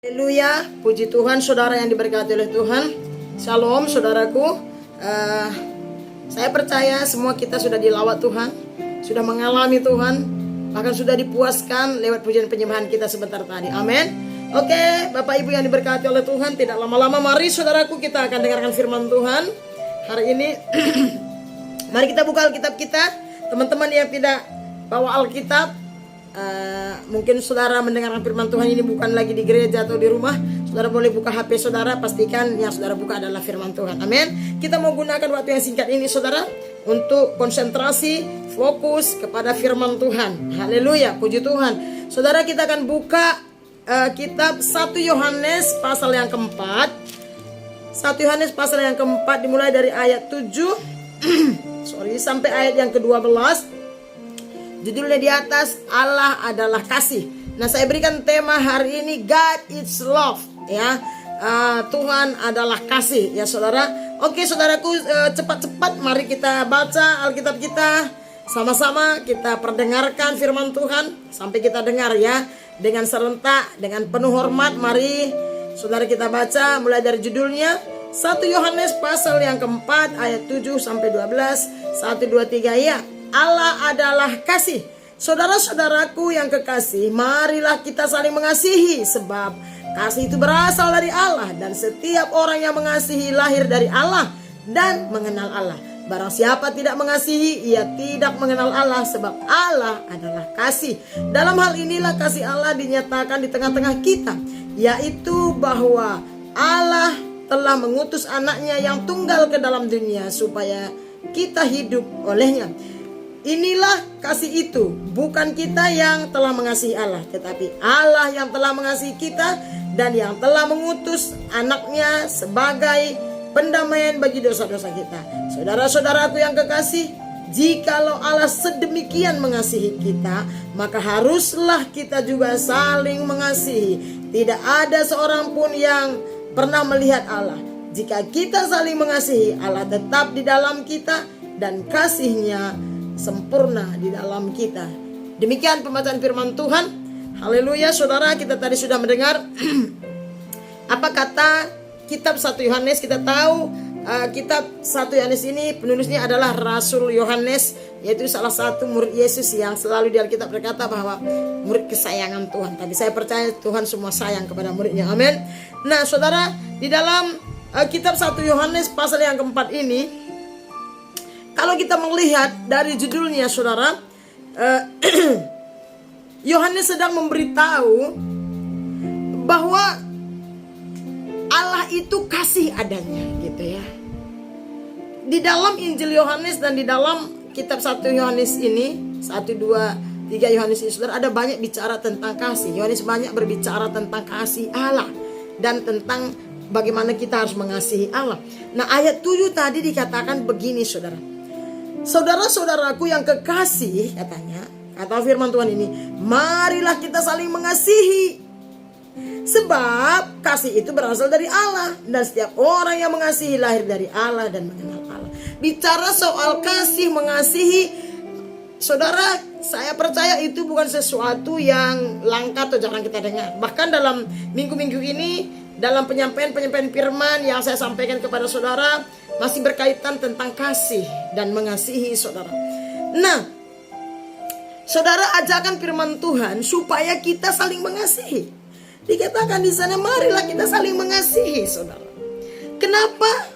Haleluya, puji Tuhan, saudara yang diberkati oleh Tuhan. Shalom saudaraku. Saya percaya semua kita sudah dilawat Tuhan, sudah mengalami Tuhan, bahkan sudah dipuaskan lewat pujian penyembahan kita sebentar tadi. Amin. Oke, Bapak Ibu yang diberkati oleh Tuhan, tidak lama-lama mari saudaraku kita akan dengarkan firman Tuhan hari ini. Mari kita buka Alkitab kita. Teman-teman yang tidak bawa Alkitab, mungkin saudara mendengarkan firman Tuhan ini bukan lagi di gereja atau di rumah, saudara boleh buka HP saudara, pastikan yang saudara buka adalah firman Tuhan. Amin. Kita mau gunakan waktu yang singkat ini saudara untuk konsentrasi, fokus kepada firman Tuhan. Haleluya, puji Tuhan. Saudara, kita akan buka kitab 1 Yohanes pasal yang keempat. 1 Yohanes pasal yang keempat dimulai dari ayat 7 sampai ayat yang ke-12. Judulnya di atas, Allah adalah kasih. Nah, saya berikan tema hari ini, God is love, ya. Tuhan adalah kasih, ya saudara. Oke saudaraku, cepat-cepat mari kita baca Alkitab kita. Sama-sama kita perdengarkan firman Tuhan sampai kita dengar, ya. Dengan serentak, dengan penuh hormat, mari saudara kita baca mulai dari judulnya 1 Yohanes pasal yang keempat ayat 7 sampai 12. 1, 2, 3, ya. Allah adalah kasih. Saudara-saudaraku yang kekasih, marilah kita saling mengasihi, sebab kasih itu berasal dari Allah, dan setiap orang yang mengasihi lahir dari Allah dan mengenal Allah. Barang siapa tidak mengasihi, ia tidak mengenal Allah, sebab Allah adalah kasih. Dalam hal inilah kasih Allah dinyatakan di tengah-tengah kita, yaitu bahwa Allah telah mengutus anaknya yang tunggal ke dalam dunia supaya kita hidup olehnya. Inilah kasih itu, bukan kita yang telah mengasihi Allah, tetapi Allah yang telah mengasihi kita dan yang telah mengutus anaknya sebagai pendamaian bagi dosa-dosa kita. Saudara-saudaraku yang kekasih, jikalau Allah sedemikian mengasihi kita, maka haruslah kita juga saling mengasihi. Tidak ada seorang pun yang pernah melihat Allah. Jika kita saling mengasihi, Allah tetap di dalam kita dan kasihnya sempurna di dalam kita. Demikian pembacaan firman Tuhan. Haleluya saudara, kita tadi sudah mendengar apa kata kitab 1 Yohanes. Kita tahu kitab 1 Yohanes ini penulisnya adalah Rasul Yohanes, yaitu salah satu murid Yesus yang selalu di Alkitab berkata bahwa murid kesayangan Tuhan. Tapi saya percaya Tuhan semua sayang kepada muridnya. Amin. Nah saudara, di dalam kitab 1 Yohanes pasal yang keempat ini, kalau kita melihat dari judulnya saudara, Yohanes sedang memberitahu bahwa Allah itu kasih adanya, gitu ya. Di dalam Injil Yohanes dan di dalam kitab 1 Yohanes ini, 1, 2, 3 Yohanes ini saudara, ada banyak bicara tentang kasih. Yohanes banyak berbicara tentang kasih Allah dan tentang bagaimana kita harus mengasihi Allah. Nah ayat 7 tadi dikatakan begini saudara. Saudara-saudaraku yang kekasih, katanya, kata firman Tuhan ini, marilah kita saling mengasihi, sebab kasih itu berasal dari Allah, dan setiap orang yang mengasihi lahir dari Allah dan mengenal Allah. Bicara soal kasih, mengasihi, saudara, saya percaya itu bukan sesuatu yang langka atau jarang kita dengar. Bahkan dalam minggu-minggu ini, dalam penyampaian firman yang saya sampaikan kepada saudara, masih berkaitan tentang kasih dan mengasihi saudara. Nah, saudara, ajakan firman Tuhan supaya kita saling mengasihi. Dikatakan di sana, marilah kita saling mengasihi saudara. Kenapa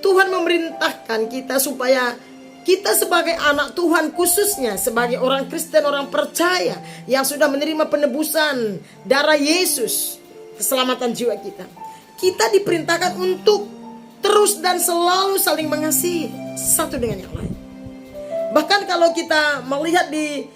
Tuhan memerintahkan kita supaya kita sebagai anak Tuhan, khususnya sebagai orang Kristen, orang percaya yang sudah menerima penebusan darah Yesus, keselamatan jiwa kita, kita diperintahkan untuk terus dan selalu saling mengasihi satu dengan yang lain. Bahkan kalau kita melihat di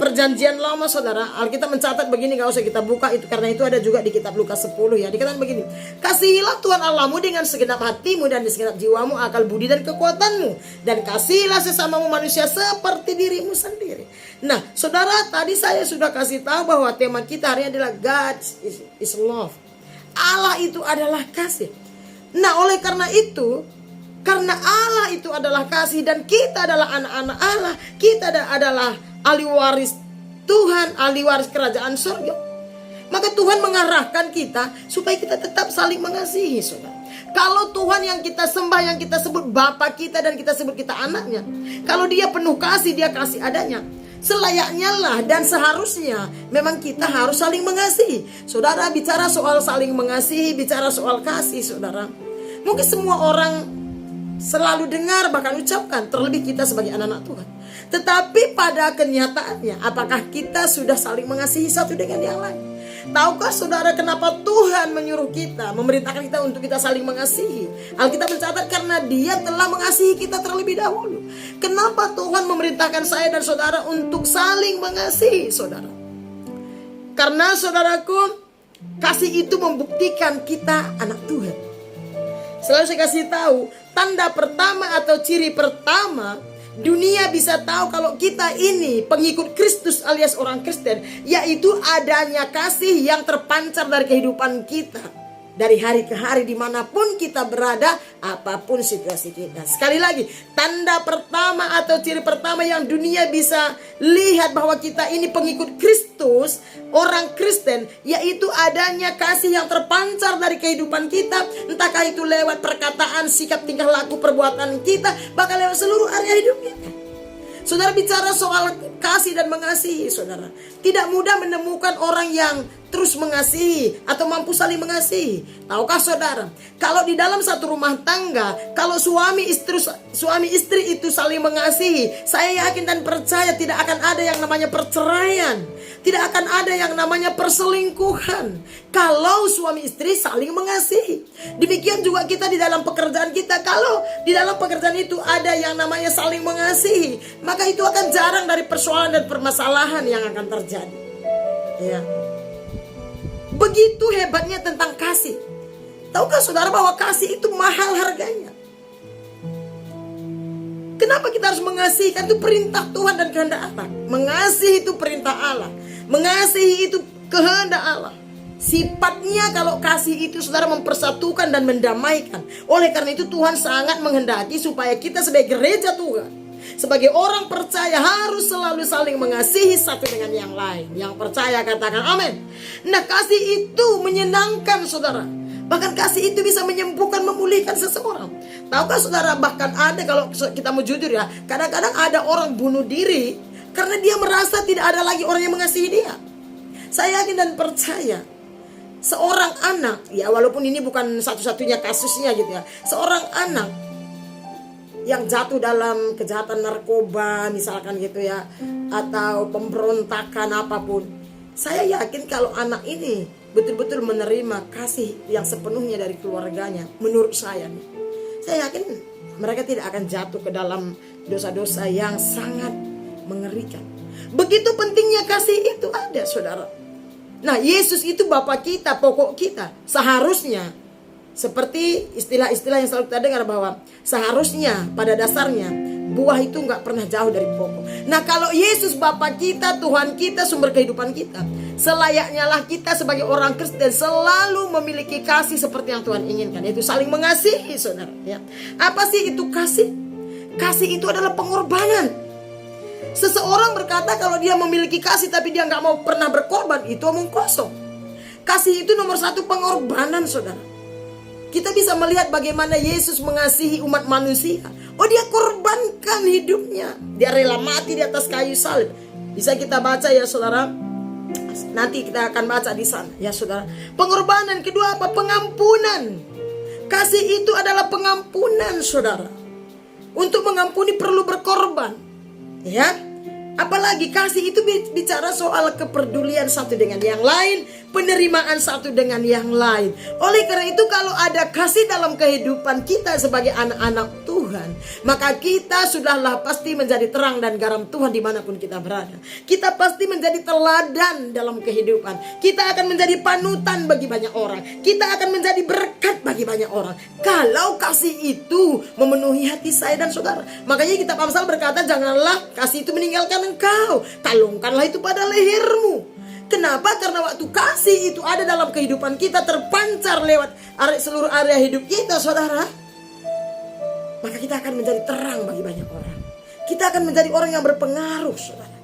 perjanjian lama saudara, Alkitab mencatat begini, gak usah kita buka itu karena itu ada juga di kitab Lukas 10 ya. Dikatakan begini, kasihilah Tuhan Allahmu dengan segenap hatimu dan segenap jiwamu, akal budi dan kekuatanmu, dan kasihilah sesamamu manusia seperti dirimu sendiri. Nah saudara, tadi saya sudah kasih tahu bahwa tema kita hari ini adalah God is love. Allah itu adalah kasih. Nah oleh karena itu, karena Allah itu adalah kasih dan kita adalah anak-anak Allah, kita adalah ahli waris Tuhan, ahli waris kerajaan surga, Maka Tuhan mengarahkan kita supaya kita tetap saling mengasihi, saudara. Kalau Tuhan yang kita sembah, yang kita sebut Bapa kita dan kita sebut kita anaknya, kalau Dia penuh kasih, Dia kasih adanya, selayaknya lah dan seharusnya memang kita harus saling mengasihi. Saudara, bicara soal saling mengasihi, bicara soal kasih, saudara, mungkin semua orang selalu dengar bahkan ucapkan, terlebih kita sebagai anak-anak Tuhan. Tetapi pada kenyataannya, apakah kita sudah saling mengasihi satu dengan yang lain? Tahukah saudara kenapa Tuhan menyuruh kita, memerintahkan kita untuk kita saling mengasihi? Alkitab mencatat karena Dia telah mengasihi kita terlebih dahulu. Kenapa Tuhan memerintahkan saya dan saudara untuk saling mengasihi, saudara? Karena saudaraku, kasih itu membuktikan kita anak Tuhan. Selalu saya kasih tahu, tanda pertama atau ciri pertama dunia bisa tahu kalau kita ini pengikut Kristus alias orang Kristen, yaitu adanya kasih yang terpancar dari kehidupan kita. Dari hari ke hari dimanapun kita berada, apapun situasi kita. Sekali lagi, tanda pertama atau ciri pertama yang dunia bisa lihat bahwa kita ini pengikut Kristus, orang Kristen, yaitu adanya kasih yang terpancar dari kehidupan kita. Entahkah itu lewat perkataan, sikap, tingkah laku, perbuatan kita, bahkan lewat seluruh area hidup kita. Saudara, bicara soal kasih dan mengasihi, saudara, tidak mudah menemukan orang yang terus mengasihi atau mampu saling mengasihi. Tahukah saudara, kalau di dalam satu rumah tangga, kalau suami istri itu saling mengasihi, saya yakin dan percaya tidak akan ada yang namanya perceraian, tidak akan ada yang namanya perselingkuhan. Kalau suami istri saling mengasihi. Demikian juga kita di dalam pekerjaan kita, kalau di dalam pekerjaan itu ada yang namanya saling mengasihi, maka itu akan jarang dari persoalan dan permasalahan yang akan terjadi. Ya. Begitu hebatnya tentang kasih. Tahukah saudara bahwa kasih itu mahal harganya? Kenapa kita harus mengasihi? Kan itu perintah Tuhan dan kehendak Allah. Mengasihi itu perintah Allah. Mengasihi itu kehendak Allah. Sifatnya kalau kasih itu saudara mempersatukan dan mendamaikan. Oleh karena itu Tuhan sangat menghendaki supaya kita sebagai gereja Tuhan, sebagai orang percaya, harus selalu saling mengasihi satu dengan yang lain. Yang percaya katakan amin. Nah, kasih itu menyenangkan saudara. Bahkan kasih itu bisa menyembuhkan, memulihkan seseorang. Tahukah saudara, bahkan ada, kalau kita mau jujur ya, kadang-kadang ada orang bunuh diri karena dia merasa tidak ada lagi orang yang mengasihi dia. Saya yakin dan percaya, seorang anak, ya walaupun ini bukan satu-satunya kasusnya gitu ya, seorang anak yang jatuh dalam kejahatan narkoba misalkan gitu ya, atau pemberontakan apapun, saya yakin kalau anak ini betul-betul menerima kasih yang sepenuhnya dari keluarganya, menurut saya nih, saya yakin mereka tidak akan jatuh ke dalam dosa-dosa yang sangat mengerikan. Begitu pentingnya kasih itu ada, saudara. Nah, Yesus itu Bapa kita, pokok kita. Seharusnya, seperti istilah-istilah yang selalu kita dengar bahwa seharusnya pada dasarnya buah itu gak pernah jauh dari pokok. Nah, kalau Yesus Bapa kita, Tuhan kita, sumber kehidupan kita, selayaknya lah kita sebagai orang Kristen selalu memiliki kasih seperti yang Tuhan inginkan, yaitu saling mengasihi, saudara. Ya. Apa sih itu kasih? Kasih itu adalah pengorbanan. Seseorang berkata kalau dia memiliki kasih tapi dia gak mau pernah berkorban, itu omong kosong. Kasih itu nomor satu pengorbanan, saudara. Kita bisa melihat bagaimana Yesus mengasihi umat manusia. Oh, dia korbankan hidupnya. Dia rela mati di atas kayu salib. Bisa kita baca ya saudara. Nanti kita akan baca di sana ya saudara. Pengorbanan. Kedua apa? Pengampunan. Kasih itu adalah pengampunan, saudara. Untuk mengampuni perlu berkorban. Ya, apalagi kasih itu bicara soal kepedulian satu dengan yang lain, penerimaan satu dengan yang lain. Oleh karena itu kalau ada kasih dalam kehidupan kita sebagai anak-anak Tuhan, maka kita sudahlah pasti menjadi terang dan garam Tuhan dimanapun kita berada. Kita pasti menjadi teladan dalam kehidupan. Kita akan menjadi panutan bagi banyak orang. Kita akan menjadi berkat bagi banyak orang. Kalau kasih itu memenuhi hati saya dan saudara. Makanya kitab Amsal berkata, janganlah kasih itu meninggalkan engkau, kalungkanlah itu pada lehermu. Kenapa? Karena waktu kasih itu ada dalam kehidupan kita, terpancar lewat seluruh area hidup kita, saudara, maka kita akan menjadi terang bagi banyak orang. Kita akan menjadi orang yang berpengaruh, saudara.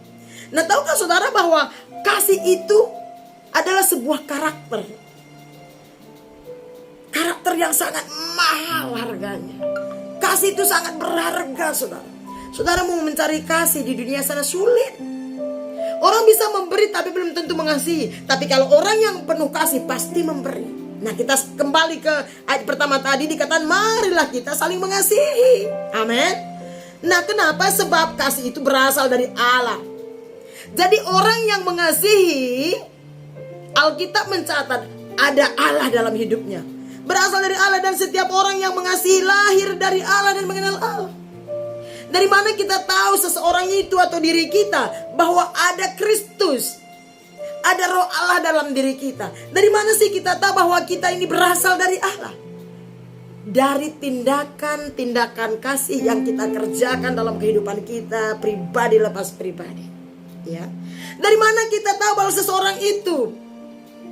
Nah, tahukah saudara bahwa kasih itu adalah sebuah karakter. Karakter yang sangat mahal harganya. Kasih itu sangat berharga, saudara. Saudara mau mencari kasih di dunia sana sulit. Orang bisa memberi tapi belum tentu mengasihi. Tapi kalau orang yang penuh kasih pasti memberi. Nah, kita kembali ke ayat pertama tadi, dikatakan marilah kita saling mengasihi. Amin. Nah, kenapa? Sebab kasih itu berasal dari Allah. Jadi orang yang mengasihi, Alkitab mencatat ada Allah dalam hidupnya. Berasal dari Allah, dan setiap orang yang mengasihi lahir dari Allah dan mengenal Allah. Dari mana kita tahu seseorang itu atau diri kita bahwa ada Kristus, ada roh Allah dalam diri kita? Dari mana sih kita tahu bahwa kita ini berasal dari Allah? Dari tindakan-tindakan kasih yang kita kerjakan dalam kehidupan kita, pribadi lepas pribadi. Ya. Dari mana kita tahu bahwa seseorang itu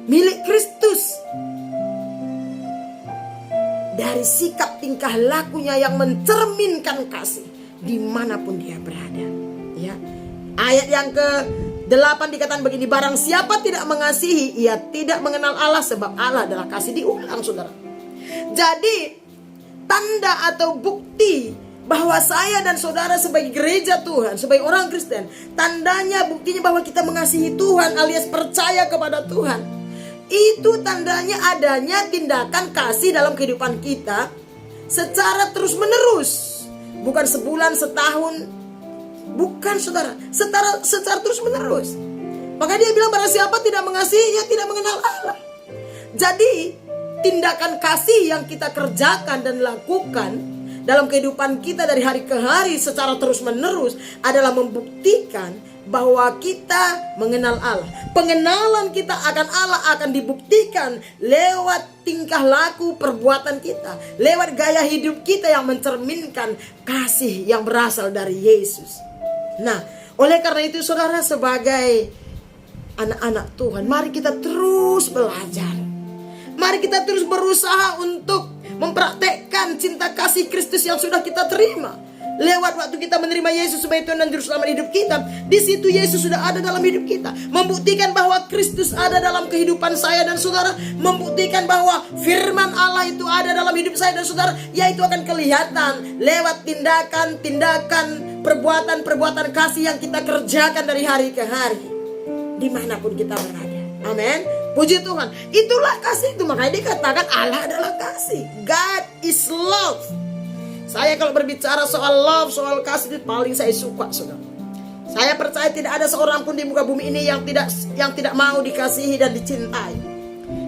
milik Kristus? Dari sikap tingkah lakunya yang mencerminkan kasih dimanapun dia berada. Ya. Ayat yang ke-8 dikatakan begini, barang siapa tidak mengasihi, ia tidak mengenal Allah, sebab Allah adalah kasih. Diulang, saudara. Jadi tanda atau bukti bahwa saya dan saudara sebagai gereja Tuhan, sebagai orang Kristen, tandanya, buktinya bahwa kita mengasihi Tuhan alias percaya kepada Tuhan, itu tandanya adanya tindakan kasih dalam kehidupan kita secara terus menerus. Bukan sebulan, setahun. Bukan, saudara. Secara terus menerus. Maka dia bilang barang siapa tidak mengasihi, ia tidak mengenal Allah. Jadi tindakan kasih yang kita kerjakan dan lakukan dalam kehidupan kita dari hari ke hari secara terus menerus adalah membuktikan bahwa kita mengenal Allah. Pengenalan kita akan Allah akan dibuktikan lewat tingkah laku perbuatan kita, lewat gaya hidup kita yang mencerminkan kasih yang berasal dari Yesus. Nah, oleh karena itu saudara, sebagai anak-anak Tuhan, mari kita terus belajar. Mari kita terus berusaha untuk mempraktekkan cinta kasih Kristus yang sudah kita terima. Lewat waktu kita menerima Yesus sebagai Tuhan dan Juru Selamat hidup kita, di situ Yesus sudah ada dalam hidup kita, membuktikan bahwa Kristus ada dalam kehidupan saya dan saudara, membuktikan bahwa firman Allah itu ada dalam hidup saya dan saudara, yaitu akan kelihatan lewat tindakan-tindakan, perbuatan-perbuatan kasih yang kita kerjakan dari hari ke hari, dimanapun kita berada. Amin. Puji Tuhan. Itulah kasih itu. Makanya dikatakan Allah adalah kasih. God is love. Saya kalau berbicara soal love, soal kasih, itu paling saya suka, saudara. Saya percaya tidak ada seorang pun di muka bumi ini yang tidak mau dikasihi dan dicintai.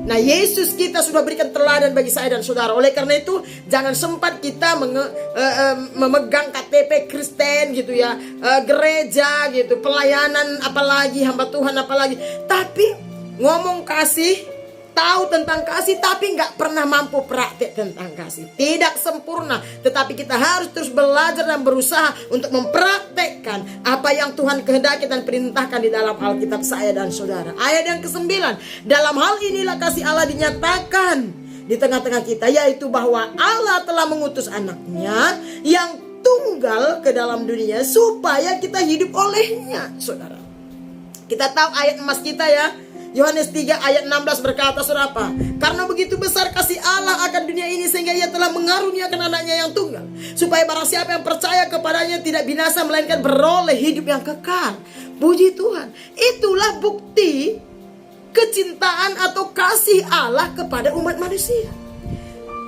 Nah, Yesus kita sudah berikan teladan bagi saya dan saudara. Oleh karena itu, jangan sempat kita memegang KTP Kristen gitu ya, gereja gitu, pelayanan apalagi, hamba Tuhan apalagi, tapi ngomong kasih, tahu tentang kasih, tapi nggak pernah mampu praktek tentang kasih. Tidak sempurna, tetapi kita harus terus belajar dan berusaha untuk mempraktekkan apa yang Tuhan kehendaki dan perintahkan di dalam Alkitab saya dan saudara. Ayat yang ke-9, dalam hal inilah kasih Allah dinyatakan di tengah-tengah kita, yaitu bahwa Allah telah mengutus anaknya yang tunggal ke dalam dunia supaya kita hidup olehnya, saudara. Kita tahu ayat emas kita ya, Yohanes 3 ayat 16 berkata, saudara apa? Karena begitu besar kasih Allah akan dunia ini sehingga ia telah mengaruniakan anaknya yang tunggal, supaya barang siapa yang percaya kepadanya tidak binasa melainkan beroleh hidup yang kekal. Puji Tuhan. Itulah bukti kecintaan atau kasih Allah kepada umat manusia.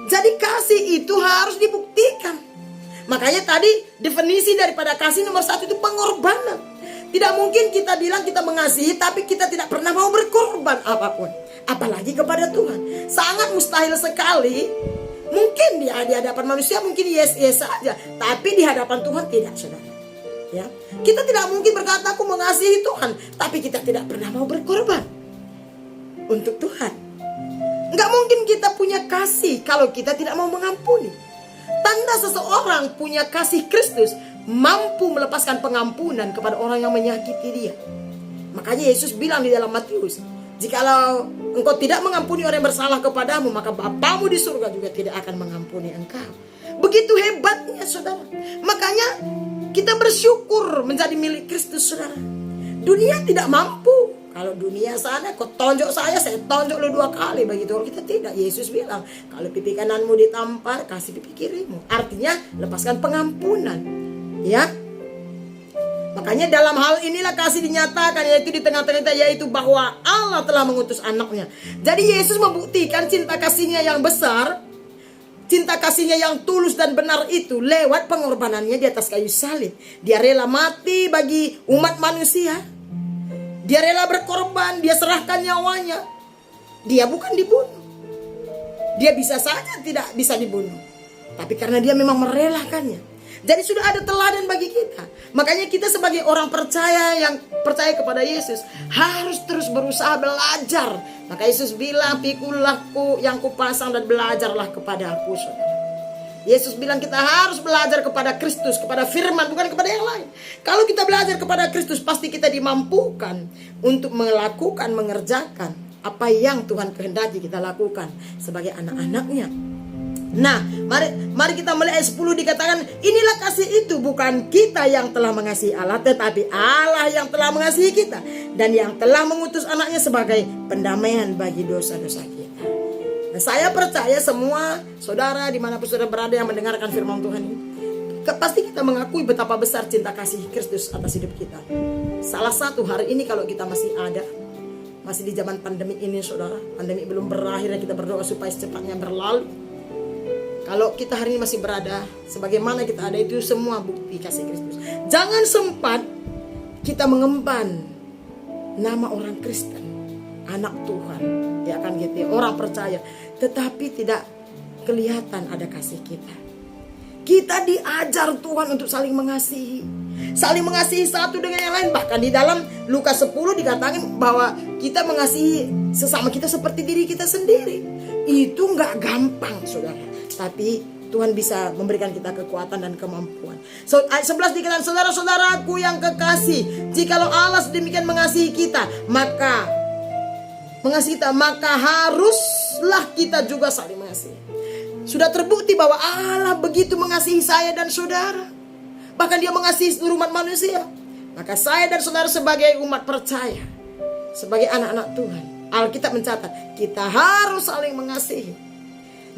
Jadi kasih itu harus dibuktikan. Makanya tadi definisi daripada kasih nomor 1 itu pengorbanan. Tidak mungkin kita bilang kita mengasihi tapi kita tidak pernah mau berkorban apapun, apalagi kepada Tuhan. Sangat mustahil sekali. Mungkin di hadapan manusia mungkin yes saja, tapi di hadapan Tuhan tidak, saudara. Ya, kita tidak mungkin berkata aku mengasihi Tuhan, tapi kita tidak pernah mau berkorban untuk Tuhan. Enggak mungkin kita punya kasih kalau kita tidak mau mengampuni. Tanda seseorang punya kasih Kristus, mampu melepaskan pengampunan kepada orang yang menyakiti dia. Makanya Yesus bilang di dalam Matius, jikalau engkau tidak mengampuni orang yang bersalah kepadamu, maka Bapamu di surga juga tidak akan mengampuni engkau. Begitu hebatnya, saudara. Makanya kita bersyukur menjadi milik Kristus, saudara. Dunia tidak mampu Kalau dunia sana kau tonjok saya tonjok lu 2 kali. Begitu kalau kita tidak. Yesus bilang, kalau pipi kananmu ditampar, kasih pipi kirimu. Artinya lepaskan pengampunan. Ya. Makanya dalam hal inilah kasih dinyatakan, yaitu di tengah-tengah kita, yaitu bahwa Allah telah mengutus anaknya. Jadi Yesus membuktikan cinta kasihnya yang besar, cinta kasihnya yang tulus dan benar itu lewat pengorbanannya di atas kayu salib. Dia rela mati bagi umat manusia. Dia rela berkorban, dia serahkan nyawanya. Dia bukan dibunuh. Dia bisa saja tidak bisa dibunuh. Tapi karena dia memang merelakannya. Jadi sudah ada teladan bagi kita. Makanya kita sebagai orang percaya yang percaya kepada Yesus harus terus berusaha belajar. Maka Yesus bilang, pikulah yang kupasang dan belajarlah kepada aku. Yesus bilang kita harus belajar kepada Kristus, kepada firman, bukan kepada yang lain. Kalau kita belajar kepada Kristus, pasti kita dimampukan untuk melakukan, mengerjakan apa yang Tuhan kehendaki kita lakukan sebagai anak-anaknya. Nah, mari kita melihat ayat 10 dikatakan, inilah kasih itu, bukan kita yang telah mengasihi Allah, tetapi Allah yang telah mengasihi kita dan yang telah mengutus anaknya sebagai pendamaian bagi dosa-dosa kita. Nah, saya percaya semua saudara dimanapun saudara berada yang mendengarkan firman Tuhan ini, pasti kita mengakui betapa besar cinta kasih Kristus atas hidup kita. Salah satu hari ini kalau kita masih ada, masih di zaman pandemi ini saudara, pandemi belum berakhir, kita berdoa supaya secepatnya berlalu. Kalau kita hari ini masih berada, sebagaimana kita ada, itu semua bukti kasih Kristus. Jangan sempat kita mengemban nama orang Kristen, anak Tuhan, ya kan gitu, orang percaya, tetapi tidak kelihatan ada kasih kita. Kita diajar Tuhan untuk saling mengasihi, saling mengasihi satu dengan yang lain. Bahkan di dalam Lukas 10 dikatakan bahwa kita mengasihi sesama kita seperti diri kita sendiri. Itu gak gampang saudara, tapi Tuhan bisa memberikan kita kekuatan dan kemampuan. Ayat 11 dikatakan, saudara-saudaraku yang kekasih, jikalau Allah sedemikian mengasihi kita, maka haruslah kita juga saling mengasihi. Sudah terbukti bahwa Allah begitu mengasihi saya dan saudara. Bahkan dia mengasihi seluruh umat manusia. Maka saya dan saudara sebagai umat percaya, sebagai anak-anak Tuhan, Alkitab mencatat kita harus saling mengasihi.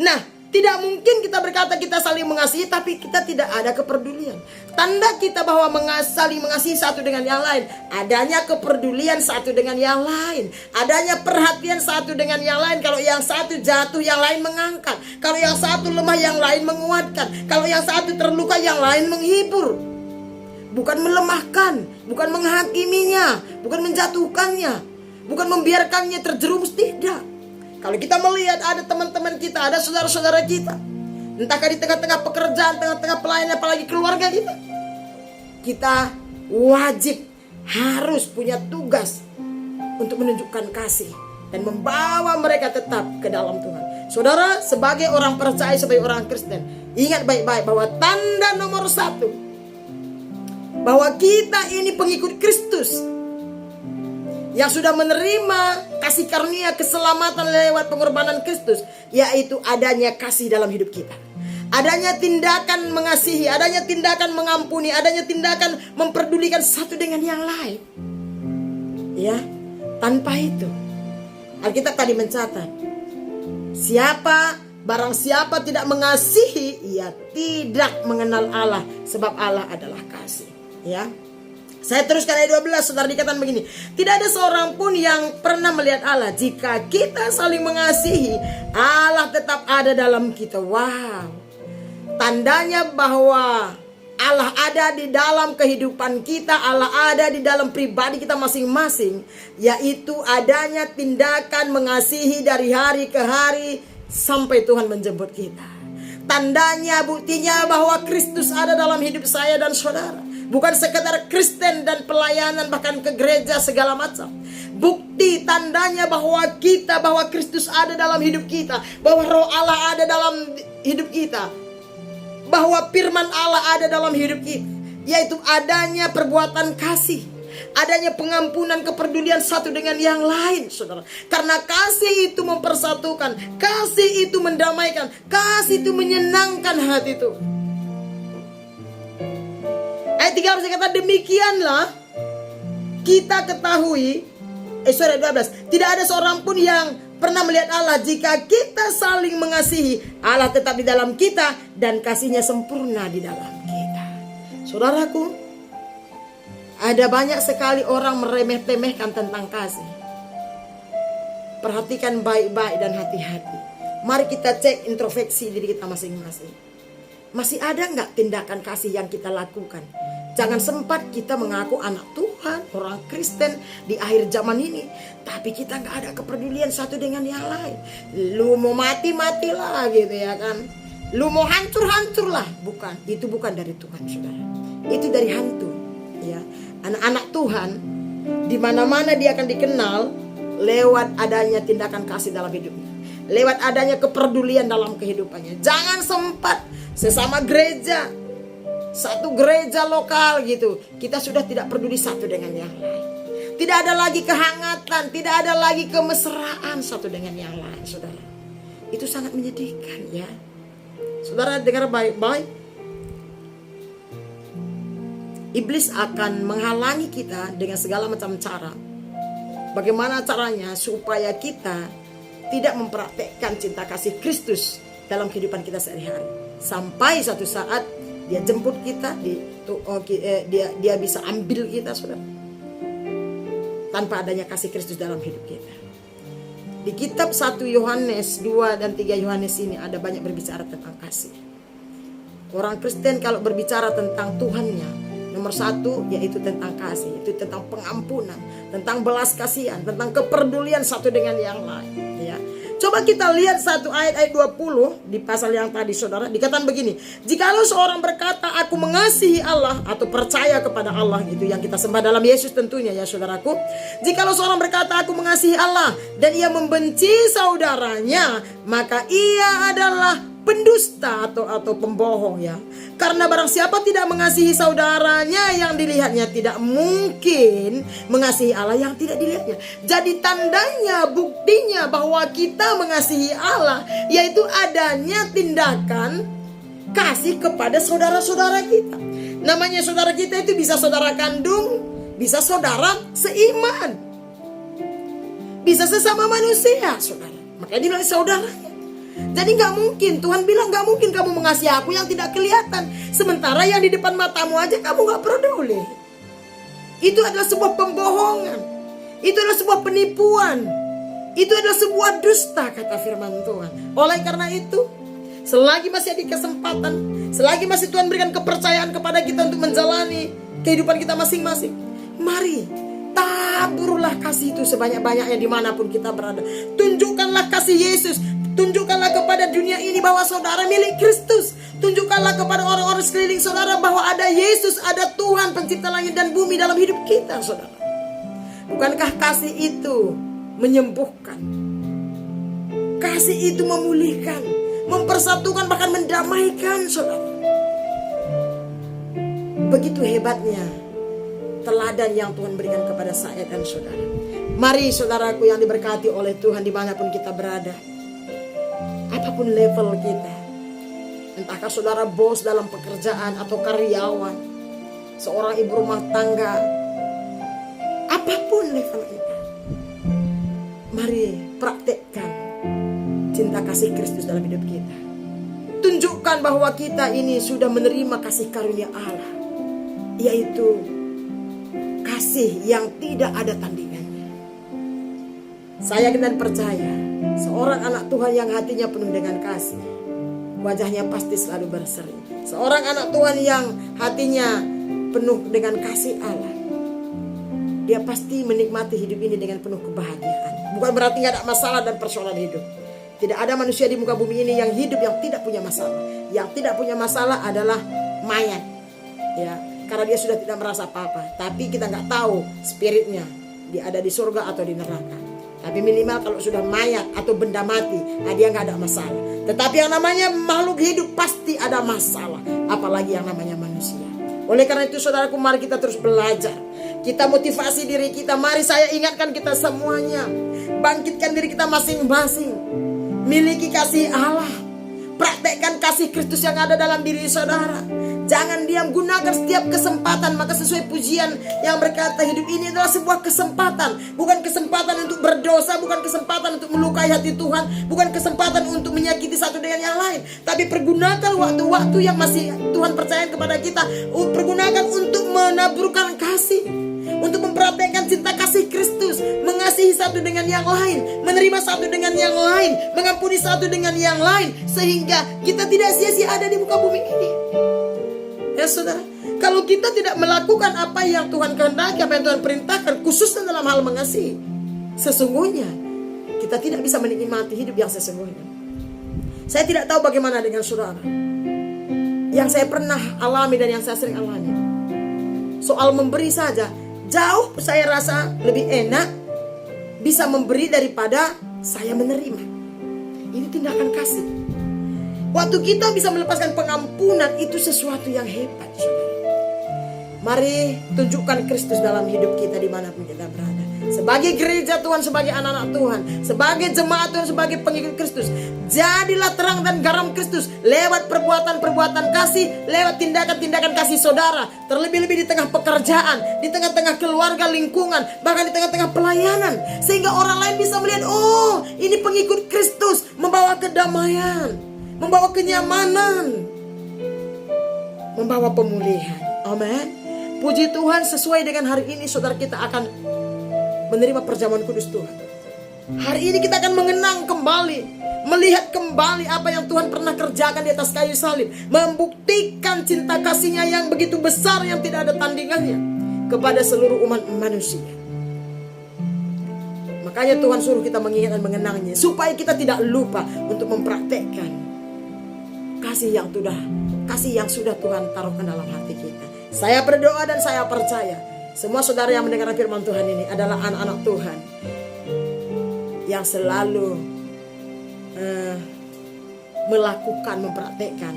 Nah, tidak mungkin kita berkata kita saling mengasihi tapi kita tidak ada kepedulian. Tanda kita bahwa saling mengasihi satu dengan yang lain, adanya kepedulian satu dengan yang lain, adanya perhatian satu dengan yang lain. Kalau yang satu jatuh, yang lain mengangkat. Kalau yang satu lemah, yang lain menguatkan. Kalau yang satu terluka, yang lain menghibur. Bukan melemahkan, bukan menghakiminya, bukan menjatuhkannya, bukan membiarkannya terjerumus, tidak. Kalau kita melihat ada teman-teman kita, ada saudara-saudara kita, entahkah di tengah-tengah pekerjaan, tengah-tengah pelayanan, apalagi keluarga kita, kita wajib harus punya tugas untuk menunjukkan kasih dan membawa mereka tetap ke dalam Tuhan. Saudara, sebagai orang percaya, sebagai orang Kristen, ingat baik-baik bahwa tanda nomor 1 bahwa kita ini pengikut Kristus yang sudah menerima kasih karunia keselamatan lewat pengorbanan Kristus, yaitu adanya kasih dalam hidup kita. Adanya tindakan mengasihi, adanya tindakan mengampuni, adanya tindakan memperdulikan satu dengan yang lain. Ya, tanpa itu Alkitab tadi mencatat, barang siapa tidak mengasihi, ia tidak mengenal Allah, sebab Allah adalah kasih. Ya. Saya teruskan ayat 12, saudara, dikatakan begini, tidak ada seorang pun yang pernah melihat Allah. Jika kita saling mengasihi, Allah tetap ada dalam kita. Wow, tandanya bahwa Allah ada di dalam kehidupan kita, Allah ada di dalam pribadi kita masing-masing, yaitu adanya tindakan mengasihi dari hari ke hari sampai Tuhan menjemput kita. Tandanya, buktinya bahwa Kristus ada dalam hidup saya dan saudara. Bukan sekedar Kristen dan pelayanan, bahkan ke gereja segala macam. Bukti tandanya bahwa Kristus ada dalam hidup kita, bahwa Roh Allah ada dalam hidup kita, bahwa firman Allah ada dalam hidup kita, yaitu adanya perbuatan kasih, adanya pengampunan, kepedulian satu dengan yang lain, saudara. Karena kasih itu mempersatukan, kasih itu mendamaikan, kasih itu menyenangkan hati itu. Ayat 3 berkata, demikianlah kita ketahui 12. Tidak ada seorang pun yang pernah melihat Allah. Jika kita saling mengasihi, Allah tetap di dalam kita dan kasih-Nya sempurna di dalam kita. Saudaraku, ada banyak sekali orang meremeh-temehkan tentang kasih. Perhatikan baik-baik dan hati-hati. Mari kita cek introspeksi diri kita masing-masing. Masih ada nggak tindakan kasih yang kita lakukan? Jangan sempat kita mengaku anak Tuhan, orang Kristen di akhir zaman ini, tapi kita nggak ada kepedulian satu dengan yang lain. Lu mau mati-matilah gitu ya kan. Lu mau hancur-hancurlah. Bukan, itu bukan dari Tuhan, saudara. Itu dari hantu. Ya, anak-anak Tuhan di mana-mana dia akan dikenal lewat adanya tindakan kasih dalam hidupnya, lewat adanya kepedulian dalam kehidupannya. Jangan sempat sesama gereja, satu gereja lokal gitu, kita sudah tidak peduli satu dengan yang lain. Tidak ada lagi kehangatan, tidak ada lagi kemesraan satu dengan yang lain, saudara. Itu sangat menyedihkan ya. Saudara dengar baik-baik. Iblis akan menghalangi kita dengan segala macam cara. Bagaimana caranya supaya kita tidak mempraktekkan cinta kasih Kristus dalam kehidupan kita sehari-hari. Sampai satu saat dia jemput kita, dia bisa ambil kita, saudara. Tanpa adanya kasih Kristus dalam hidup kita. Di kitab 1 Yohanes 2 dan 3 Yohanes ini ada banyak berbicara tentang kasih. Orang Kristen kalau berbicara tentang Tuhannya, nomor 1 yaitu tentang kasih, itu tentang pengampunan, tentang belas kasihan, tentang kepedulian satu dengan yang lain. Ya. Coba kita lihat satu ayat 20 di pasal yang tadi, saudara. Dikatakan begini, jikalau seorang berkata aku mengasihi Allah atau percaya kepada Allah, itu yang kita sembah dalam Yesus tentunya ya saudaraku. Jikalau seorang berkata aku mengasihi Allah dan ia membenci saudaranya, maka ia adalah pendusta atau pembohong ya. Karena barang siapa tidak mengasihi saudaranya yang dilihatnya, tidak mungkin mengasihi Allah yang tidak dilihatnya. Jadi tandanya, buktinya bahwa kita mengasihi Allah yaitu adanya tindakan kasih kepada saudara-saudara kita. Namanya saudara kita itu bisa saudara kandung, bisa saudara seiman, bisa sesama manusia, saudara. Makanya dibilang saudaranya. Jadi gak mungkin, Tuhan bilang gak mungkin kamu mengasihi aku yang tidak kelihatan, sementara yang di depan matamu aja kamu gak peduli. Itu adalah sebuah pembohongan, itu adalah sebuah penipuan, itu adalah sebuah dusta, kata firman Tuhan. Oleh karena itu, selagi masih ada kesempatan, selagi masih Tuhan berikan kepercayaan kepada kita untuk menjalani kehidupan kita masing-masing, mari taburlah kasih itu sebanyak-banyaknya dimanapun kita berada. Tunjukkanlah kasih Yesus. Tunjukkanlah kepada dunia ini bahwa saudara milik Kristus. Tunjukkanlah kepada orang-orang sekeliling saudara bahwa ada Yesus, ada Tuhan pencipta langit dan bumi dalam hidup kita, saudara. Bukankah kasih itu menyembuhkan? Kasih itu memulihkan, mempersatukan, bahkan mendamaikan, saudara. Begitu hebatnya teladan yang Tuhan berikan kepada saya dan saudara. Mari saudaraku yang diberkati oleh Tuhan dimanapun kita berada, apapun level kita, entahkah saudara bos dalam pekerjaan atau karyawan, seorang ibu rumah tangga, apapun level kita, mari praktekkan cinta kasih Kristus dalam hidup kita. Tunjukkan bahwa kita ini sudah menerima kasih karunia Allah, yaitu kasih yang tidak ada tandingannya. Saya yakin dan percaya, seorang anak Tuhan yang hatinya penuh dengan kasih, wajahnya pasti selalu berseri. Seorang anak Tuhan yang hatinya penuh dengan kasih Allah, dia pasti menikmati hidup ini dengan penuh kebahagiaan. Bukan berarti gak ada masalah dan persoalan hidup. Tidak ada manusia di muka bumi ini yang hidup yang tidak punya masalah. Yang tidak punya masalah adalah mayat, ya, karena dia sudah tidak merasa apa-apa. Tapi kita gak tahu spiritnya, dia ada di surga atau di neraka. Tapi minimal kalau sudah mayat atau benda mati, dia gak ada masalah. Tetapi yang namanya makhluk hidup pasti ada masalah, apalagi yang namanya manusia. Oleh karena itu saudaraku, mari kita terus belajar. Kita motivasi diri kita. Mari saya ingatkan kita semuanya, bangkitkan diri kita masing-masing. Miliki kasih Allah. Praktekkan kasih Kristus yang ada dalam diri saudara. Jangan diam, gunakan setiap kesempatan. Maka sesuai pujian yang berkata, hidup ini adalah sebuah kesempatan. Bukan kesempatan untuk berdosa, bukan kesempatan untuk melukai hati Tuhan, bukan kesempatan untuk menyakiti satu dengan yang lain. Tapi pergunakan waktu-waktu yang masih Tuhan percayakan kepada kita. Pergunakan untuk menaburkan kasih, untuk memperhatikan cinta kasih Kristus, mengasihi satu dengan yang lain, menerima satu dengan yang lain, mengampuni satu dengan yang lain, sehingga kita tidak sia-sia ada di muka bumi ini. Ya saudara, kalau kita tidak melakukan apa yang Tuhan kehendaki, apa yang Tuhan perintahkan, khususnya dalam hal mengasihi, sesungguhnya kita tidak bisa menikmati hidup yang sesungguhnya. Saya tidak tahu bagaimana dengan saudara. Yang saya pernah alami dan yang saya sering alami, soal memberi saja, jauh saya rasa lebih enak bisa memberi daripada saya menerima. Ini tindakan kasih. Waktu kita bisa melepaskan pengampunan, itu sesuatu yang hebat, saudara. Mari tunjukkan Kristus dalam hidup kita dimanapun kita berada. Sebagai gereja Tuhan, sebagai anak-anak Tuhan, sebagai jemaat Tuhan, sebagai pengikut Kristus, jadilah terang dan garam Kristus lewat perbuatan-perbuatan kasih, lewat tindakan-tindakan kasih saudara. Terlebih-lebih di tengah pekerjaan, di tengah-tengah keluarga, lingkungan, bahkan di tengah-tengah pelayanan. Sehingga orang lain bisa melihat, oh, ini pengikut Kristus, membawa kedamaian, membawa kenyamanan, membawa pemulihan. Amin. Puji Tuhan, sesuai dengan hari ini saudara, kita akan menerima perjamuan kudus Tuhan. Hari ini kita akan mengenang kembali, melihat kembali apa yang Tuhan pernah kerjakan di atas kayu salib, membuktikan cinta kasih-Nya yang begitu besar, yang tidak ada tandingannya kepada seluruh umat manusia. Makanya Tuhan suruh kita mengingat dan mengenangnya, supaya kita tidak lupa untuk mempraktekkan kasih yang sudah Tuhan taruhkan dalam hati kita. Saya berdoa dan saya percaya semua saudara yang mendengar firman Tuhan ini adalah anak-anak Tuhan yang selalu melakukan, mempraktekkan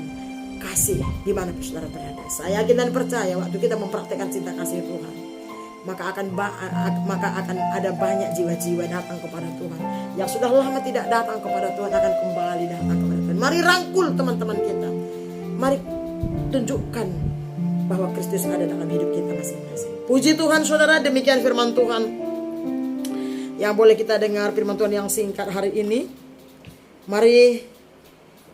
kasih dimanapun saudara berada. Saya yakin dan percaya waktu kita mempraktekkan cinta kasih Tuhan, maka akan ada banyak jiwa-jiwa datang kepada Tuhan. Yang sudah lama tidak datang kepada Tuhan akan kembali datang kepada Tuhan. Mari rangkul teman-teman kita. Mari tunjukkan bahwa Kristus ada dalam hidup kita masing-masing. Puji Tuhan saudara, demikian firman Tuhan yang boleh kita dengar, firman Tuhan yang singkat hari ini. Mari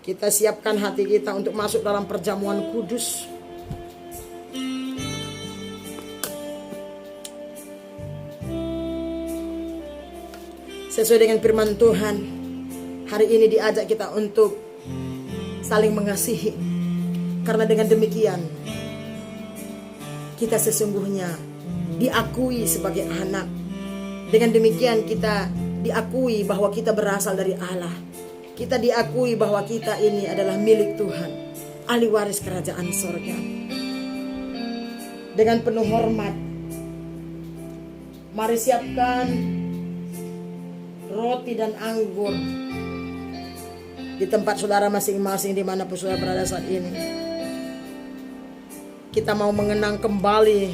kita siapkan hati kita untuk masuk dalam perjamuan kudus. Sesuai dengan firman Tuhan, hari ini diajak kita untuk saling mengasihi. Karena dengan demikian kita sesungguhnya diakui sebagai anak. Dengan demikian kita diakui bahwa kita berasal dari Allah. Kita diakui bahwa kita ini adalah milik Tuhan, ahli waris kerajaan sorga. Dengan penuh hormat, mari siapkan roti dan anggur di tempat saudara masing-masing dimanapun saudara berada saat ini. Kita mau mengenang kembali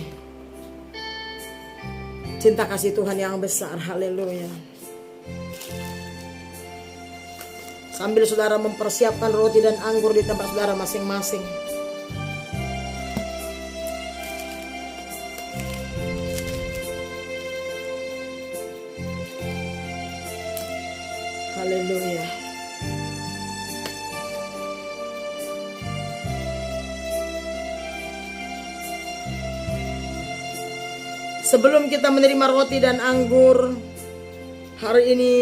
cinta kasih Tuhan yang besar. Haleluya. Sambil saudara mempersiapkan roti dan anggur di tempat saudara masing-masing, haleluya. Sebelum kita menerima roti dan anggur hari ini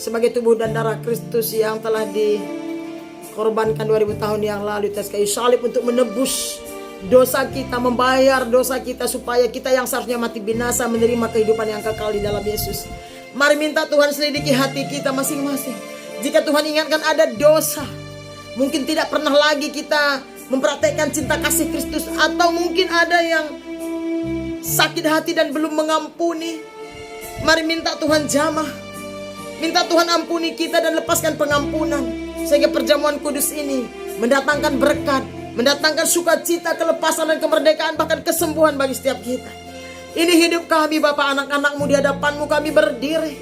sebagai tubuh dan darah Kristus yang telah dikorbankan 2000 tahun yang lalu di atas kayu salib untuk menebus dosa kita, membayar dosa kita, supaya kita yang seharusnya mati binasa menerima kehidupan yang kekal di dalam Yesus. Mari minta Tuhan selidiki hati kita masing-masing. Jika Tuhan ingatkan ada dosa, mungkin tidak pernah lagi kita mempraktekkan cinta kasih Kristus, atau mungkin ada yang sakit hati dan belum mengampuni, mari minta Tuhan jamah. Minta Tuhan ampuni kita dan lepaskan pengampunan, sehingga perjamuan kudus ini mendatangkan berkat, mendatangkan sukacita, kelepasan dan kemerdekaan, bahkan kesembuhan bagi setiap kita. Ini hidup kami Bapa, anak-anak-Mu di hadapan-Mu kami berdiri.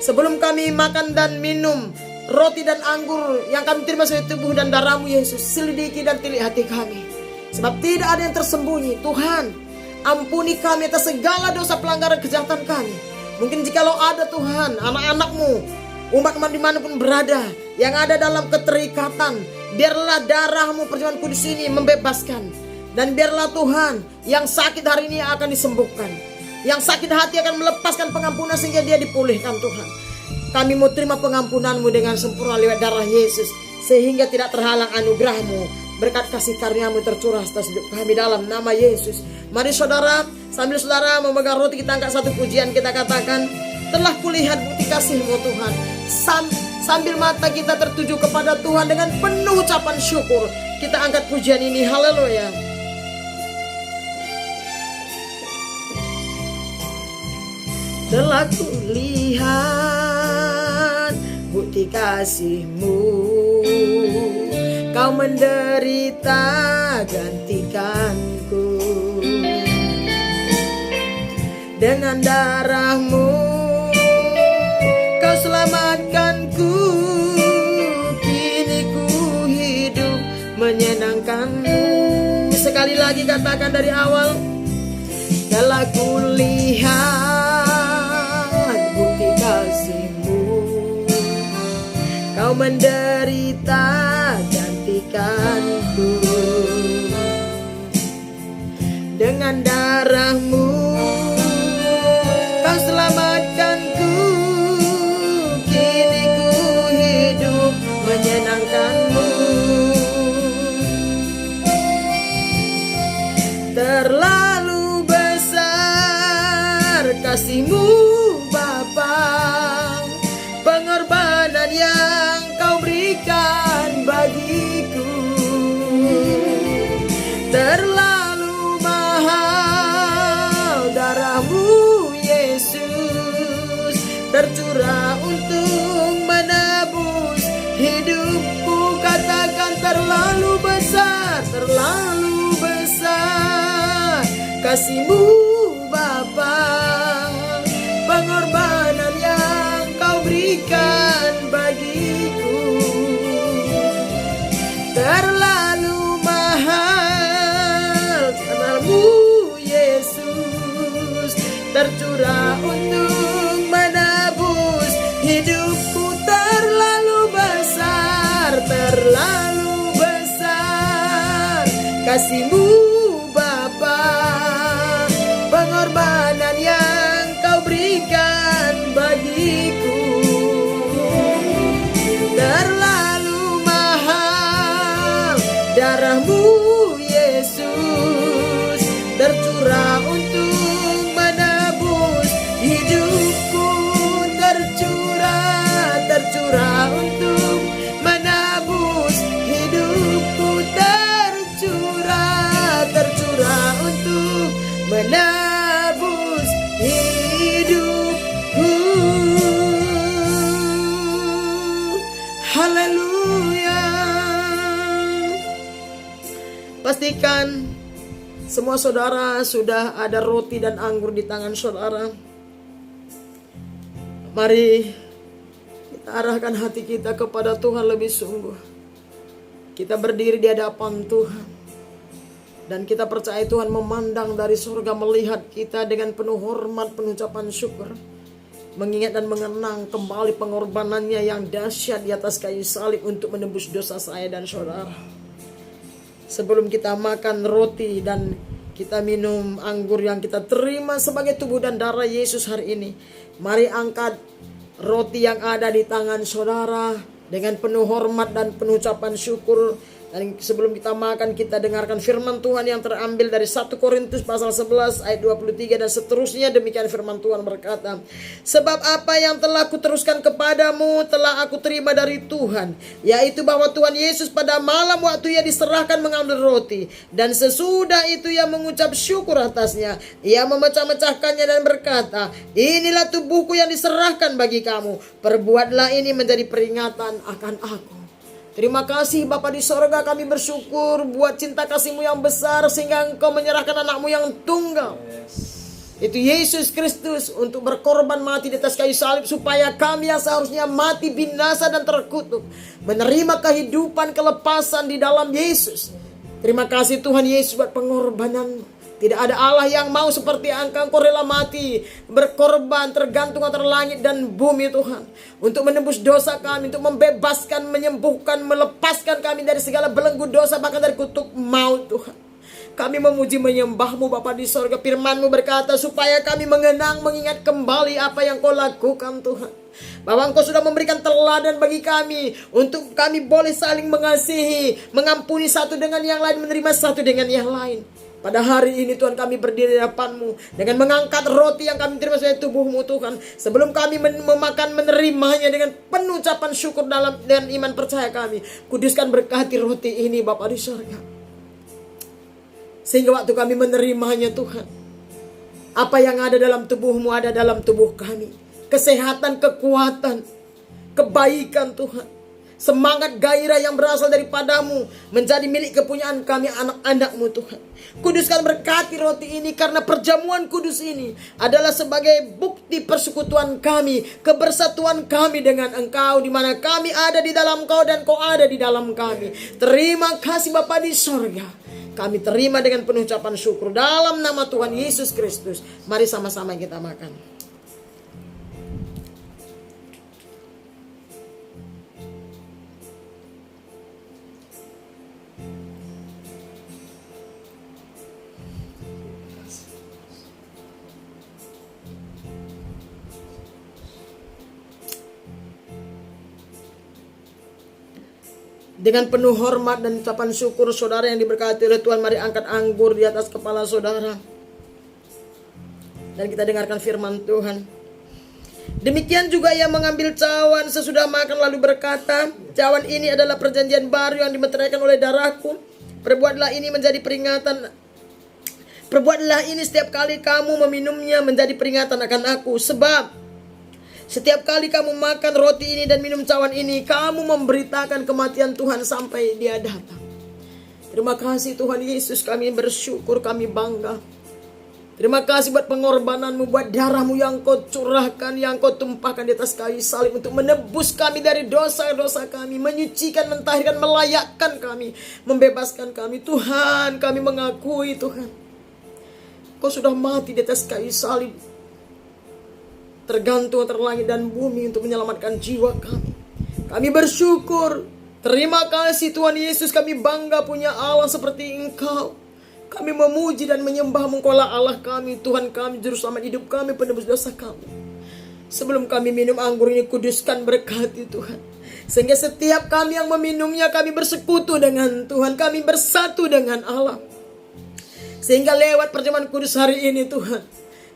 Sebelum kami makan dan minum roti dan anggur yang kami terima sebagai tubuh dan darah-Mu Yesus, selidiki dan tilik hati kami. Sebab tidak ada yang tersembunyi. Tuhan, ampuni kami atas segala dosa pelanggaran kejahatan kami. Mungkin jikalau ada Tuhan, anak-anak-Mu, umat-umat dimanapun berada, yang ada dalam keterikatan, biarlah darah-Mu perjamuan kudus ini membebaskan. Dan biarlah Tuhan, yang sakit hari ini akan disembuhkan. Yang sakit hati akan melepaskan pengampunan sehingga dia dipulihkan Tuhan. Kami mau terima pengampunan-Mu dengan sempurna lewat darah Yesus, sehingga tidak terhalang anugerah-Mu. Berkat kasih karunia-Mu tercurah atas hidup kami dalam nama Yesus. Mari saudara, sambil saudara memegang roti, kita angkat satu pujian, kita katakan, telah kulihat bukti kasih-Mu Tuhan. Sambil mata kita tertuju kepada Tuhan dengan penuh ucapan syukur, kita angkat pujian ini. Haleluya. Telah kulihat bukti kasih-Mu, Kau menderita gantikanku. Dengan darah-Mu Kau selamatkanku. Kini ku hidup menyenangkan-Mu. Sekali lagi katakan dari awal. Telah kulihat bukti kasih-Mu, Kau menderita gantikanku. Dengan darah-Mu Kau selamatkanku. Kini ku hidup menyenangkan-Mu. Terlalu besar kasih-Mu Bapa, pengorbanan yang Kau berikan bagiku. Terlalu mahal darah-Mu Yesus, tercurah untuk menebus hidupku. Katakan terlalu besar kasih-Mu Bapa, pengorbanan yang Kau berikan bagiku. Terlalu mahal darah-Mu Yesus, tercurah untuk menebus hidupku. Terlalu besar kasih-Mu Bapa, pengorbanan yang Kau berikan bagiku. Terlalu mahal darah-Mu Yesus, tercurah untuk menebus hidupku. Tercurah untuk menebus hidupku. Tercurah untuk menebus hidupku. Haleluya. Pastikan semua saudara sudah ada roti dan anggur di tangan saudara. Mari kita arahkan hati kita kepada Tuhan lebih sungguh. Kita berdiri di hadapan Tuhan, dan kita percaya Tuhan memandang dari surga, melihat kita dengan penuh hormat, penuh ucapan syukur, mengingat dan mengenang kembali pengorbanannya yang dahsyat di atas kayu salib untuk menembus dosa saya dan saudara. Sebelum kita makan roti dan kita minum anggur yang kita terima sebagai tubuh dan darah Yesus hari ini, mari angkat roti yang ada di tangan saudara dengan penuh hormat dan penuh ucapan syukur. Dan sebelum kita makan, kita dengarkan firman Tuhan yang terambil dari 1 Korintus pasal 11 ayat 23 dan seterusnya. Demikian firman Tuhan berkata, sebab apa yang telah kuteruskan kepadamu telah aku terima dari Tuhan, yaitu bahwa Tuhan Yesus pada malam waktu Ia diserahkan mengambil roti, dan sesudah itu Ia mengucap syukur atasnya. Ia memecah-mecahkannya dan berkata, inilah tubuhku yang diserahkan bagi kamu, perbuatlah ini menjadi peringatan akan aku. Terima kasih Bapa di sorga, kami bersyukur buat cinta kasih-Mu yang besar sehingga Engkau menyerahkan anak-Mu yang tunggal. Itu Yesus Kristus untuk berkorban mati di atas kayu salib supaya kami yang seharusnya mati binasa dan terkutuk menerima kehidupan kelepasan di dalam Yesus. Terima kasih Tuhan Yesus buat pengorbanan. Tidak ada Allah yang mau seperti Engkau rela mati, berkorban, tergantung antara langit dan bumi Tuhan. Untuk menembus dosa kami, untuk membebaskan, menyembuhkan, melepaskan kami dari segala belenggu dosa, bahkan dari kutuk maut Tuhan. Kami memuji menyembah-Mu Bapa di sorga. Firman-Mu berkata supaya kami mengenang, mengingat kembali apa yang Kau lakukan Tuhan. Bahwa Engkau sudah memberikan teladan bagi kami, untuk kami boleh saling mengasihi, mengampuni satu dengan yang lain, menerima satu dengan yang lain. Pada hari ini Tuhan, kami berdiri di hadapan-Mu dengan mengangkat roti yang kami terima sebagai tubuh-Mu Tuhan. Sebelum kami memakan, menerimanya dengan penuh ucapan syukur dengan iman percaya kami. Kuduskan, berkati roti ini Bapa di surga. Sehingga waktu kami menerimanya Tuhan, apa yang ada dalam tubuh-Mu ada dalam tubuh kami. Kesehatan, kekuatan, kebaikan Tuhan. Semangat gairah yang berasal daripada-Mu menjadi milik kepunyaan kami anak-anak-Mu Tuhan. Kuduskan, berkati roti ini, karena perjamuan kudus ini adalah sebagai bukti persekutuan kami, kebersatuan kami dengan Engkau, di mana kami ada di dalam Kau dan Kau ada di dalam kami. Terima kasih Bapa di sorga. Kami terima dengan penuh ucapan syukur dalam nama Tuhan Yesus Kristus. Mari sama-sama kita makan. Dengan penuh hormat dan ucapan syukur, saudara yang diberkati oleh Tuhan, mari angkat anggur di atas kepala saudara. Dan kita dengarkan firman Tuhan. Demikian juga ia mengambil cawan sesudah makan lalu berkata, cawan ini adalah perjanjian baru yang dimeteraikan oleh darahku. Perbuatlah ini menjadi peringatan. Perbuatlah ini setiap kali kamu meminumnya menjadi peringatan akan aku. Sebab setiap kali kamu makan roti ini dan minum cawan ini, kamu memberitakan kematian Tuhan sampai Dia datang. Terima kasih Tuhan Yesus, kami bersyukur, kami bangga. Terima kasih buat pengorbanan-Mu, buat darah-Mu yang Kau curahkan, yang Kau tumpahkan di atas kayu salib untuk menebus kami dari dosa-dosa kami, menyucikan, mentahirkan, melayakkan kami, membebaskan kami. Tuhan, kami mengakui Tuhan, Kau sudah mati di atas kayu salib, tergantung antara langit dan bumi untuk menyelamatkan jiwa kami. Kami bersyukur. Terima kasih Tuhan Yesus, kami bangga punya Allah seperti Engkau. Kami memuji dan menyembah-Mu, Engkaulah Allah kami, Tuhan kami, juru selamat hidup kami, penebus dosa kami. Sebelum kami minum anggur ini, kuduskan, berkati Tuhan. Sehingga setiap kami yang meminumnya, kami bersekutu dengan Tuhan, kami bersatu dengan Allah. Sehingga lewat perjamuan kudus hari ini Tuhan,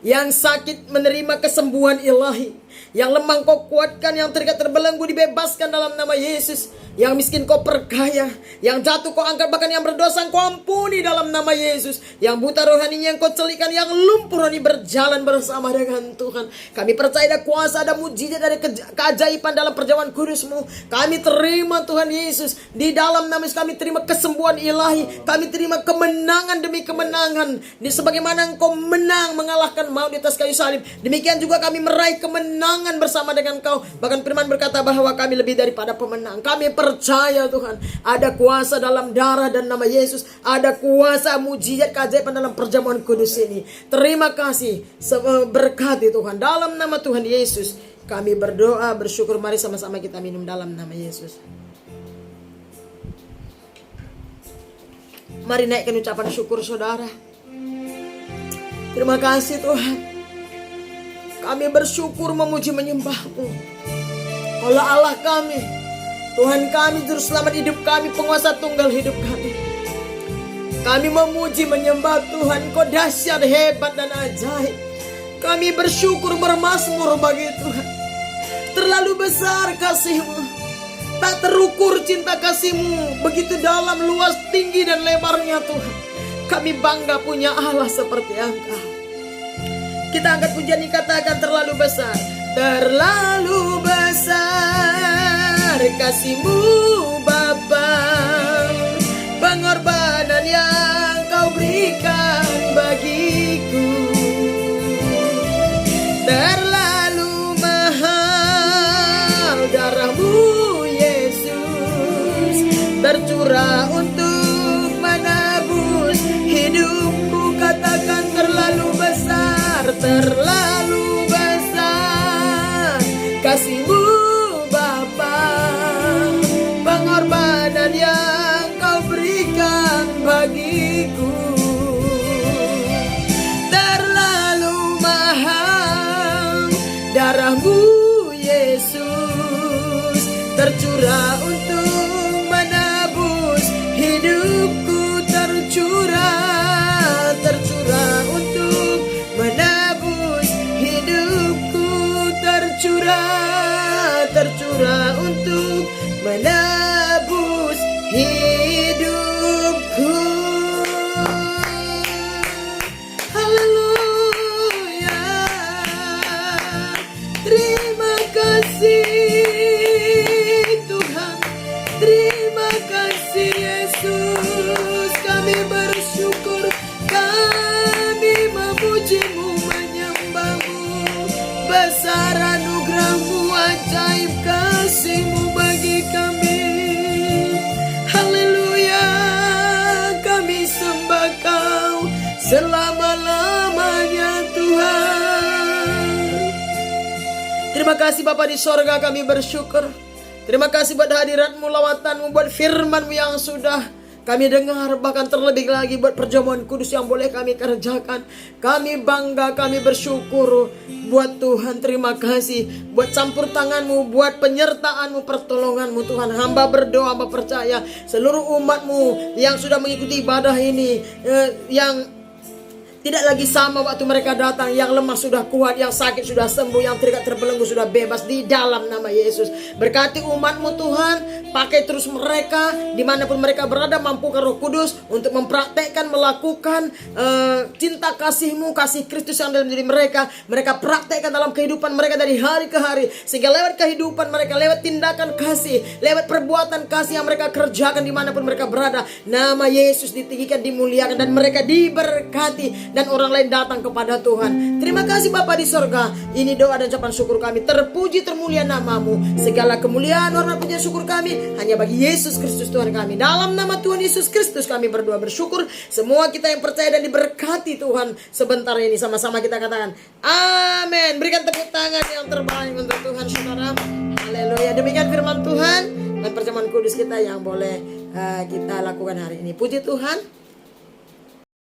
yang sakit menerima kesembuhan ilahi, yang lemah Kau kuatkan, yang terikat terbelenggu dibebaskan dalam nama Yesus, yang miskin Kau perkaya, yang jatuh Kau angkat, bahkan yang berdosa Kau ampuni dalam nama Yesus, yang buta rohaninya yang Kau celikan, yang lumpuh rohani berjalan bersama dengan Tuhan. Kami percaya ada kuasa, ada mujizat, ada keajaiban dalam perjamuan kudus-Mu. Kami terima Tuhan Yesus, di dalam nama Yesus kami terima kesembuhan ilahi, kami terima kemenangan demi kemenangan, di sebagaimana Engkau menang mengalahkan maut di atas kayu salib, demikian juga kami meraih kemenangan bersama dengan Kau. Bahkan firman berkata bahwa kami lebih daripada pemenang. Kami percaya Tuhan, ada kuasa dalam darah dan nama Yesus, ada kuasa mujizat keajaiban dalam perjamuan kudus ini. Terima kasih, berkati Tuhan dalam nama Tuhan Yesus. Kami berdoa, bersyukur. Mari sama-sama kita minum dalam nama Yesus. Mari naikkan ucapan syukur saudara. Terima kasih Tuhan. Kami bersyukur, memuji, menyembah-Mu. Kaulah Allah kami, Tuhan kami, juru selamat hidup kami, penguasa tunggal hidup kami. Kami memuji, menyembah Tuhan, Kau dahsyat, hebat dan ajaib. Kami bersyukur, bermazmur bagi Tuhan. Terlalu besar kasih-Mu, tak terukur cinta kasih-Mu, begitu dalam, luas, tinggi dan lebarnya Tuhan. Kami bangga punya Allah seperti Engkau. Kita angkat pujian ini, katakan terlalu besar. Terlalu besar kasih-Mu Bapa, pengorbanan yang Kau berikan bagiku. Terlalu mahal darah-Mu Yesus, tercurah untuk mana terlalu besar kasih-Mu Bapa, pengorbanan yang Kau berikan bagiku terlalu mahal. Darah-Mu Yesus tercurah untuk menebus hidupku, tercurah untuk menebus hidupku, tercurah untuk menebus hidupku. Haleluya. Terima kasih Tuhan, terima kasih Yesus. Kami bersyukur, kami memuji-Mu, menyembah-Mu. Besar anugerah-Mu, ajaib kasih-Mu bagi kami. Haleluya. Kami sembah Kau selama-lamanya Tuhan. Terima kasih Bapa di sorga, kami bersyukur. Terima kasih buat hadirat-Mu, lawatan-Mu, buat firman-Mu yang sudah kami dengar, bahkan terlebih lagi buat perjamuan kudus yang boleh kami kerjakan. Kami bangga, kami bersyukur buat Tuhan. Terima kasih buat campur tangan-Mu, buat penyertaan-Mu, pertolongan-Mu Tuhan. Hamba berdoa, hamba percaya seluruh umat-Mu yang sudah mengikuti ibadah ini, yang tidak lagi sama waktu mereka datang, yang lemah sudah kuat, yang sakit sudah sembuh, yang terikat terbelenggu sudah bebas di dalam nama Yesus. Berkati umat-Mu Tuhan, pakai terus mereka dimanapun mereka berada, mampukan Roh Kudus untuk mempraktekkan, melakukan cinta kasih-Mu, kasih Kristus yang dalam diri mereka. Mereka praktekkan dalam kehidupan mereka dari hari ke hari, sehingga lewat kehidupan mereka, lewat tindakan kasih, lewat perbuatan kasih yang mereka kerjakan dimanapun mereka berada, nama Yesus ditinggikan, dimuliakan, dan mereka diberkati, dan orang lain datang kepada Tuhan. Terima kasih Bapa di sorga. Ini doa dan ucapan syukur kami. Terpuji termulia nama-Mu. Segala kemuliaan, hormat, puji, syukur kami hanya bagi Yesus Kristus Tuhan kami. Dalam nama Tuhan Yesus Kristus kami berdoa bersyukur. Semua kita yang percaya dan diberkati Tuhan sebentar ini, sama-sama kita katakan amin. Berikan tepuk tangan yang terbaik untuk Tuhan saudara. Haleluya. Demikian firman Tuhan dan perjamuan kudus kita yang boleh kita lakukan hari ini. Puji Tuhan.